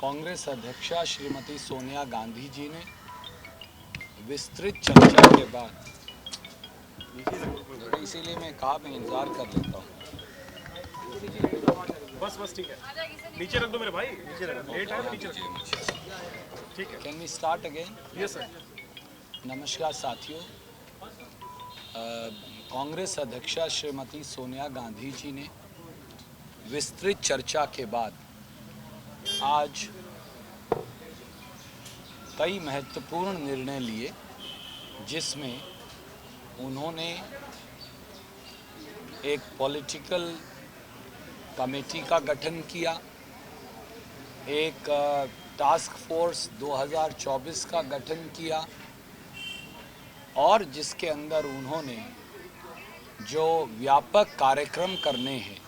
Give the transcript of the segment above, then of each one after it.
कांग्रेस अध्यक्षा श्रीमती सोनिया गांधी जी ने विस्तृत चर्चा के बाद, इसीलिए मैं कहा मैं इंतजार कर लेता हूँ। बस ठीक है, नीचे रख दो मेरे भाई, नीचे रख दो, लेट है नीचे रख दो। ठीक है, can we start again? Yes sir. नमस्कार साथियों, कांग्रेस अध्यक्षा श्रीमती सोनिया गांधी जी ने विस्तृत चर्चा के बाद आज कई महत्वपूर्ण निर्णय लिए, जिसमें उन्होंने एक पॉलिटिकल कमेटी का गठन किया, एक टास्क फोर्स 2024 का गठन किया और जिसके अंदर उन्होंने जो व्यापक कार्यक्रम करने हैं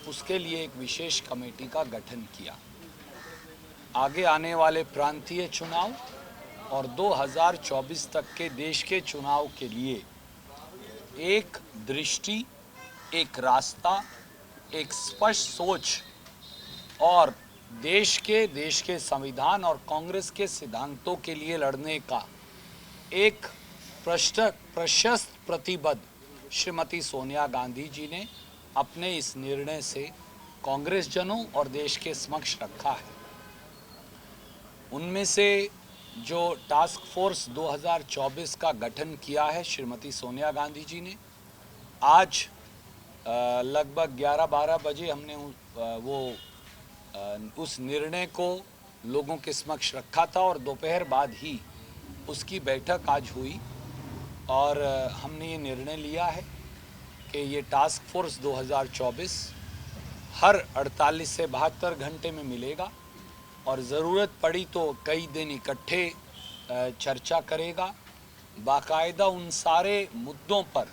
उसके लिए एक विशेष कमेटी का गठन किया। आगे आने वाले प्रांतीय चुनाव और 2024 तक के देश के चुनाव के लिए एक दृष्टि, एक रास्ता, एक स्पष्ट सोच और देश के संविधान और कांग्रेस के सिद्धांतों के लिए लड़ने का एक प्रशस्त प्रतिबद्ध श्रीमती सोनिया गांधी जी ने अपने इस निर्णय से कांग्रेस जनों और देश के समक्ष रखा है। उनमें से जो टास्क फोर्स 2024 का गठन किया है श्रीमती सोनिया गांधी जी ने, आज लगभग 11-12 बजे हमने उस निर्णय को लोगों के समक्ष रखा था और दोपहर बाद ही उसकी बैठक आज हुई और हमने ये निर्णय लिया है कि ये टास्क फोर्स 2024 हर 48 से 72 घंटे में मिलेगा और ज़रूरत पड़ी तो कई दिन इकट्ठे चर्चा करेगा, बाकायदा उन सारे मुद्दों पर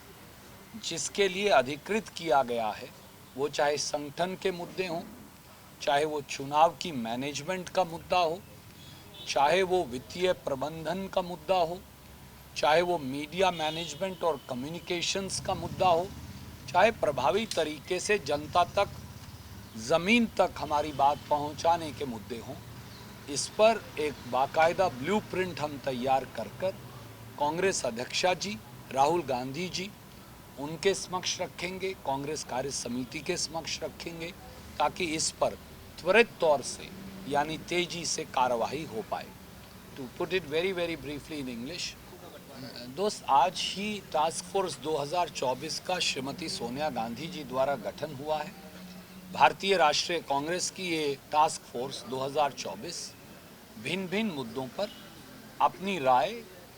जिसके लिए अधिकृत किया गया है, वो चाहे संगठन के मुद्दे हों, चाहे वो चुनाव की मैनेजमेंट का मुद्दा हो, चाहे वो वित्तीय प्रबंधन का मुद्दा हो, चाहे वो मीडिया मैनेजमेंट और कम्युनिकेशंस का मुद्दा हो, चाहे प्रभावी तरीके से जनता तक, ज़मीन तक हमारी बात पहुंचाने के मुद्दे हों, इस पर एक बाकायदा ब्लूप्रिंट हम तैयार कर कांग्रेस अध्यक्षा जी राहुल गांधी जी उनके समक्ष रखेंगे, कांग्रेस कार्य समिति के समक्ष रखेंगे, ताकि इस पर त्वरित तौर से यानी तेजी से कार्यवाही हो पाए। To put it very briefly in English, दोस्त, आज ही टास्क फोर्स 2024 का श्रीमती सोनिया गांधी जी द्वारा गठन हुआ है। भारतीय राष्ट्रीय कांग्रेस की ये टास्क फोर्स 2024 भिन्न भिन्न मुद्दों पर अपनी राय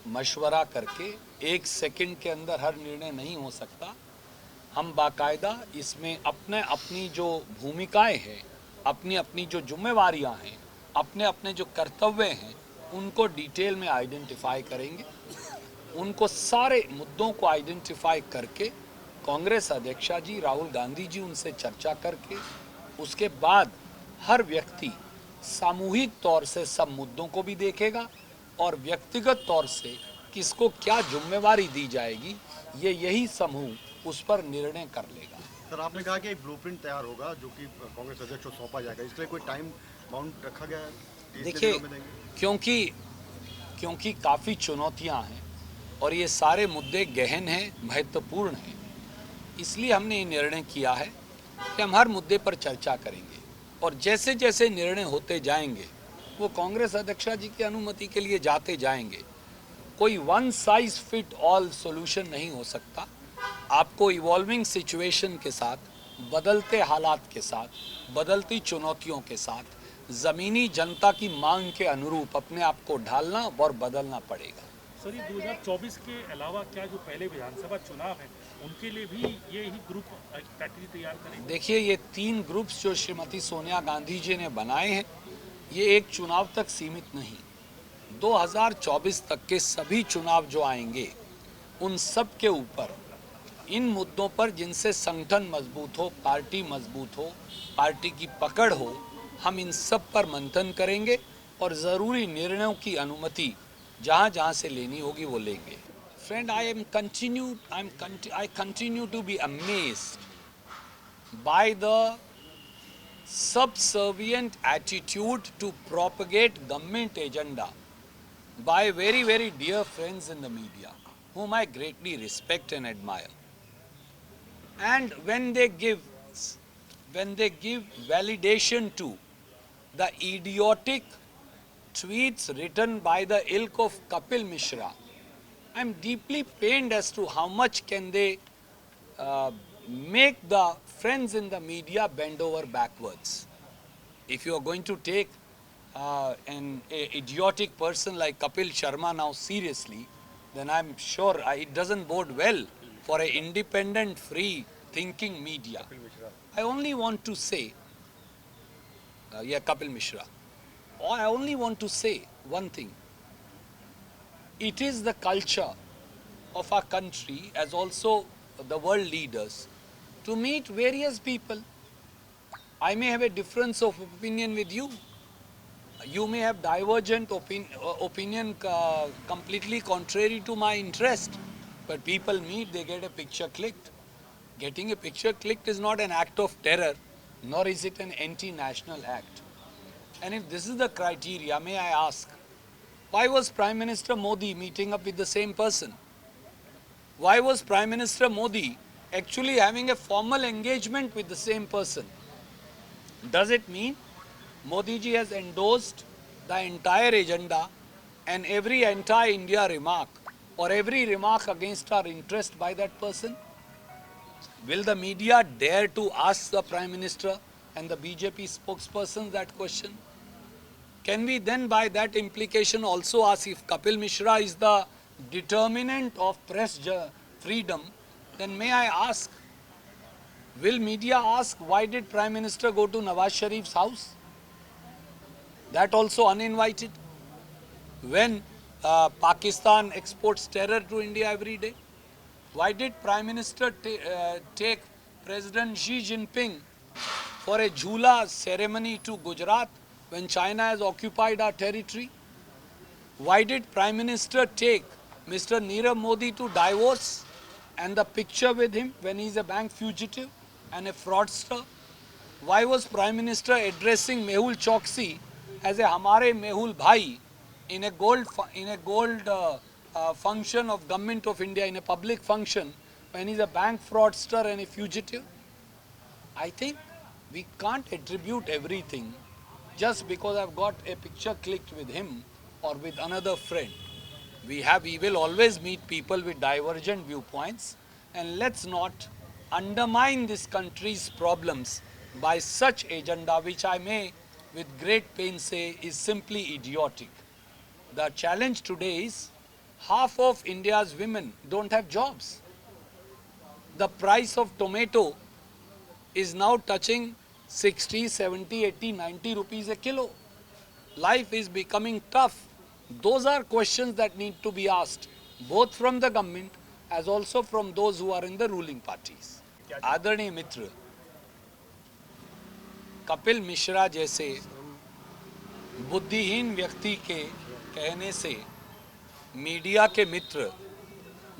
मशवरा करके, एक सेकंड के अंदर हर निर्णय नहीं हो सकता। हम बाकायदा इसमें अपनी जो भूमिकाएं हैं, अपनी जो जिम्मेवारियां हैं, अपने जो कर्तव्य हैं, उनको डिटेल में आइडेंटिफाई करेंगे। उनको सारे मुद्दों को आइडेंटिफाई करके कांग्रेस अध्यक्षा जी राहुल गांधी जी उनसे चर्चा करके उसके बाद हर व्यक्ति सामूहिक तौर से सब मुद्दों को भी देखेगा और व्यक्तिगत तौर से किसको क्या जिम्मेवारी दी जाएगी, यही समूह उस पर निर्णय कर लेगा। सर, आपने कहा कि एक ब्लूप्रिंट तैयार होगा जो कि कांग्रेस अध्यक्ष को सौंपा जाएगा, इसके लिए कोई टाइम बाउंड रखा गया है? देखिए, क्योंकि काफ़ी चुनौतियां हैं और ये सारे मुद्दे गहन हैं, महत्वपूर्ण हैं, इसलिए हमने ये निर्णय किया है कि हम हर मुद्दे पर चर्चा करेंगे और जैसे जैसे निर्णय होते जाएंगे वो कांग्रेस अध्यक्षा जी की अनुमति के लिए जाते जाएंगे। कोई one size fit all solution नहीं हो सकता। आपको इवॉल्विंग सिचुएशन के साथ, बदलते हालात के साथ, बदलती चुनौतियों के साथ, ज़मीनी जनता की मांग के अनुरूप अपने आप को ढालना और बदलना पड़ेगा। सर, ये 2024 के अलावा क्या जो पहले विधानसभा चुनाव है उनके लिए भी ये ही ग्रुप स्ट्रैटेजी तैयार करेंगे? देखिए, ये 3 ग्रुप्स जो श्रीमती सोनिया गांधी जी ने बनाए हैं, ये एक चुनाव तक सीमित नहीं, 2024 तक के सभी चुनाव जो आएंगे उन सब के ऊपर, इन मुद्दों पर जिनसे संगठन मजबूत हो, पार्टी मजबूत हो, पार्टी की पकड़ हो, हम इन सब पर मंथन करेंगे और ज़रूरी निर्णयों की अनुमति जहाँ जहाँ से लेनी होगी वो लेंगे। Friend, I continue to be amazed by the subservient attitude to propagate government agenda by very, very dear friends in the media, whom I greatly respect and admire. And when they give validation to the idiotic tweets written by the ilk of Kapil Mishra, I'm deeply pained as to how much can they make the friends in the media bend over backwards. If you are going to take an idiotic person like Kapil Sharma now seriously, then I'm sure it doesn't bode well for an independent, free thinking media. I only want to say, Kapil Mishra, I only want to say one thing. It is the culture of our country, as also the world leaders, to meet various people. I may have a difference of opinion with you. You may have divergent opinion completely contrary to my interest. But people meet, they get a picture clicked. Getting a picture clicked is not an act of terror, nor is it an anti-national act. And if this is the criteria, may I ask, why was Prime Minister Modi meeting up with the same person? Why was Prime Minister Modi actually having a formal engagement with the same person? Does it mean Modi ji has endorsed the entire agenda and every anti-India remark or every remark against our interest by that person? Will the media dare to ask the Prime Minister and the BJP spokesperson that question? Can we then by that implication also ask if Kapil Mishra is the determinant of press freedom? Then may I ask, will media ask why did Prime Minister go to Nawaz Sharif's house? That also uninvited. When Pakistan exports terror to India every day, why did Prime Minister take President Xi Jinping for a Jhula ceremony to Gujarat when China has occupied our territory? Why did Prime Minister take Mr. Nirav Modi to Davos and the picture with him when he is a bank fugitive and a fraudster? Why was Prime Minister addressing Mehul Choksi as a Hamare Mehul Bhai in a gold function of Government of India, in a public function, when he is a bank fraudster and a fugitive? I think we can't attribute everything just because I've got a picture clicked with him or with another friend. We will always meet people with divergent viewpoints, and let's not undermine this country's problems by such agenda, which I may with great pain say is simply idiotic. The challenge today is half of India's women don't have jobs. The price of tomato is now touching 60, 70, 80, 90 rupees a kilo. Life is becoming tough. Those are questions that need to be asked, both from the government as also from those who are in the ruling parties. आदरणीय मित्र, कपिल मिश्रा जैसे बुद्धिहीन व्यक्ति के कहने से media के मित्र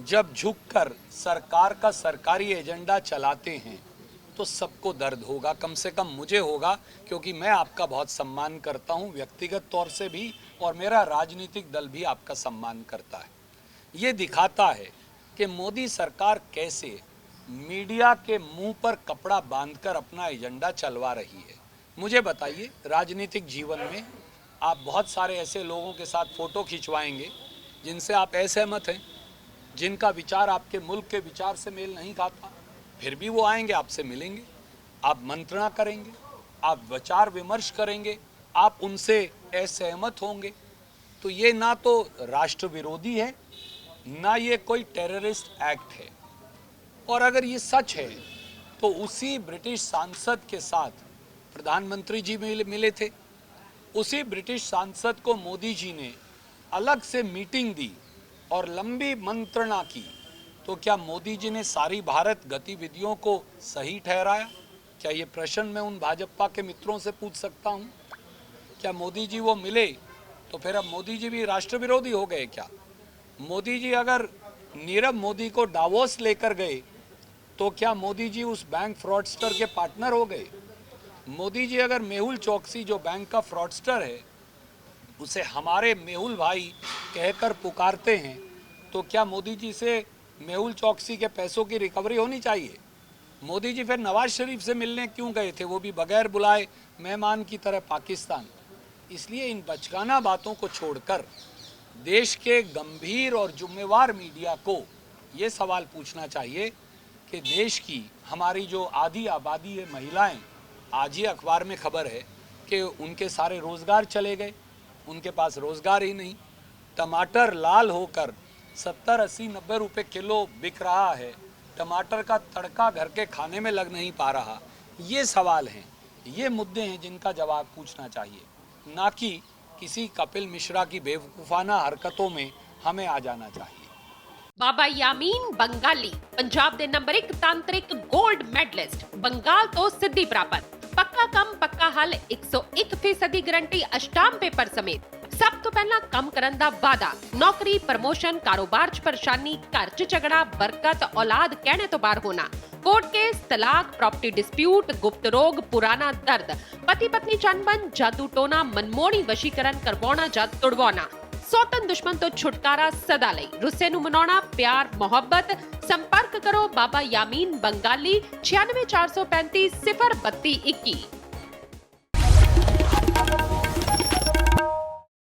जब झुककर सरकार का सरकारी एजेंडा चलाते हैं तो सबको दर्द होगा, कम से कम मुझे होगा, क्योंकि मैं आपका बहुत सम्मान करता हूं व्यक्तिगत तौर से भी और मेरा राजनीतिक दल भी आपका सम्मान करता है। ये दिखाता है कि मोदी सरकार कैसे मीडिया के मुंह पर कपड़ा बांधकर अपना एजेंडा चलवा रही है। मुझे बताइए, राजनीतिक जीवन में आप बहुत सारे ऐसे लोगों के साथ फ़ोटो खिंचवाएंगे जिनसे आप असहमत हैं, जिनका विचार आपके मुल्क के विचार से मेल नहीं खाता, फिर भी वो आएंगे, आपसे मिलेंगे, आप मंत्रणा करेंगे, आप विचार विमर्श करेंगे, आप उनसे असहमत होंगे। तो ये ना तो राष्ट्र विरोधी है, ना ये कोई टेररिस्ट एक्ट है। और अगर ये सच है तो उसी ब्रिटिश सांसद के साथ प्रधानमंत्री जी मिले थे, उसी ब्रिटिश सांसद को मोदी जी ने अलग से मीटिंग दी और लंबी मंत्रणा की, तो क्या मोदी जी ने सारी भारत गतिविधियों को सही ठहराया? क्या ये प्रश्न मैं उन भाजपा के मित्रों से पूछ सकता हूँ? क्या मोदी जी वो मिले तो फिर अब मोदी जी भी राष्ट्र विरोधी हो गए क्या? मोदी जी अगर नीरव मोदी को डावोस लेकर गए तो क्या मोदी जी उस बैंक फ्रॉडस्टर के पार्टनर हो गए? मोदी जी अगर मेहुल चौकसी जो बैंक का फ्रॉडस्टर है उसे हमारे मेहुल भाई कहकर पुकारते हैं, तो क्या मोदी जी से मेहुल चौकसी के पैसों की रिकवरी होनी चाहिए? मोदी जी फिर नवाज शरीफ से मिलने क्यों गए थे, वो भी बगैर बुलाए मेहमान की तरह पाकिस्तान? इसलिए इन बचकाना बातों को छोड़कर देश के गंभीर और जिम्मेवार मीडिया को ये सवाल पूछना चाहिए कि देश की हमारी जो आधी आबादी है महिलाएं, आज ही अखबार में खबर है कि उनके सारे रोज़गार चले गए, उनके पास रोज़गार ही नहीं। टमाटर लाल होकर 70, 80, 90 रुपए किलो बिक रहा है, टमाटर का तड़का घर के खाने में लग नहीं पा रहा। ये सवाल हैं, ये मुद्दे हैं जिनका जवाब पूछना चाहिए, ना कि किसी कपिल मिश्रा की बेवकूफ़ाना हरकतों में हमें आ जाना चाहिए। ਬਾਬਾ ਯਾਮੀਨ ਬੰਗਾਲੀ ਪੰਜਾਬ ਦੇ ਨੰਬਰ 1 ਤਾਂਤਰਿਕ 골ਡ ਮੈਡਲਿਸਟ, ਬੰਗਾਲ ਤੋਂ ਸਿੱਧੀ ਪ੍ਰਾਪਤ, ਪੱਕਾ ਕੰਮ ਪੱਕਾ ਹੱਲ, 101% ਦੀ ਗਾਰੰਟੀ, ਅਸ਼ਟਾਮ ਪੇਪਰ ਸਮੇਤ। ਸਭ ਤੋਂ ਪਹਿਲਾਂ ਕੰਮ ਕਰਨ ਦਾ ਵਾਅਦਾ, ਨੌਕਰੀ, ਪ੍ਰਮੋਸ਼ਨ, ਕਾਰੋਬਾਰ 'ਚ ਪਰੇਸ਼ਾਨੀ, ਘਰ 'ਚ ਝਗੜਾ, ਬਰਕਤ, ਔਲਾਦ ਕਹਿਣੇ ਤੋਂ ਬਾਹਰ ਹੋਣਾ, कोर्ट केस, तलाक, प्रॉपर्टी डिस्प्यूट, गुप्त रोग, पुराना दर्द, पति पत्नी चनबन, जादू टोना, मनमोहनी वशीकरण करवाना या तुड़वाना, सौतन दुश्मन तो छुटकारा सदा लई, रुस्से नूं मनाउणा, प्यार मोहब्बत। संपर्क करो बाबा यामीन बंगाली 96 435 032 21।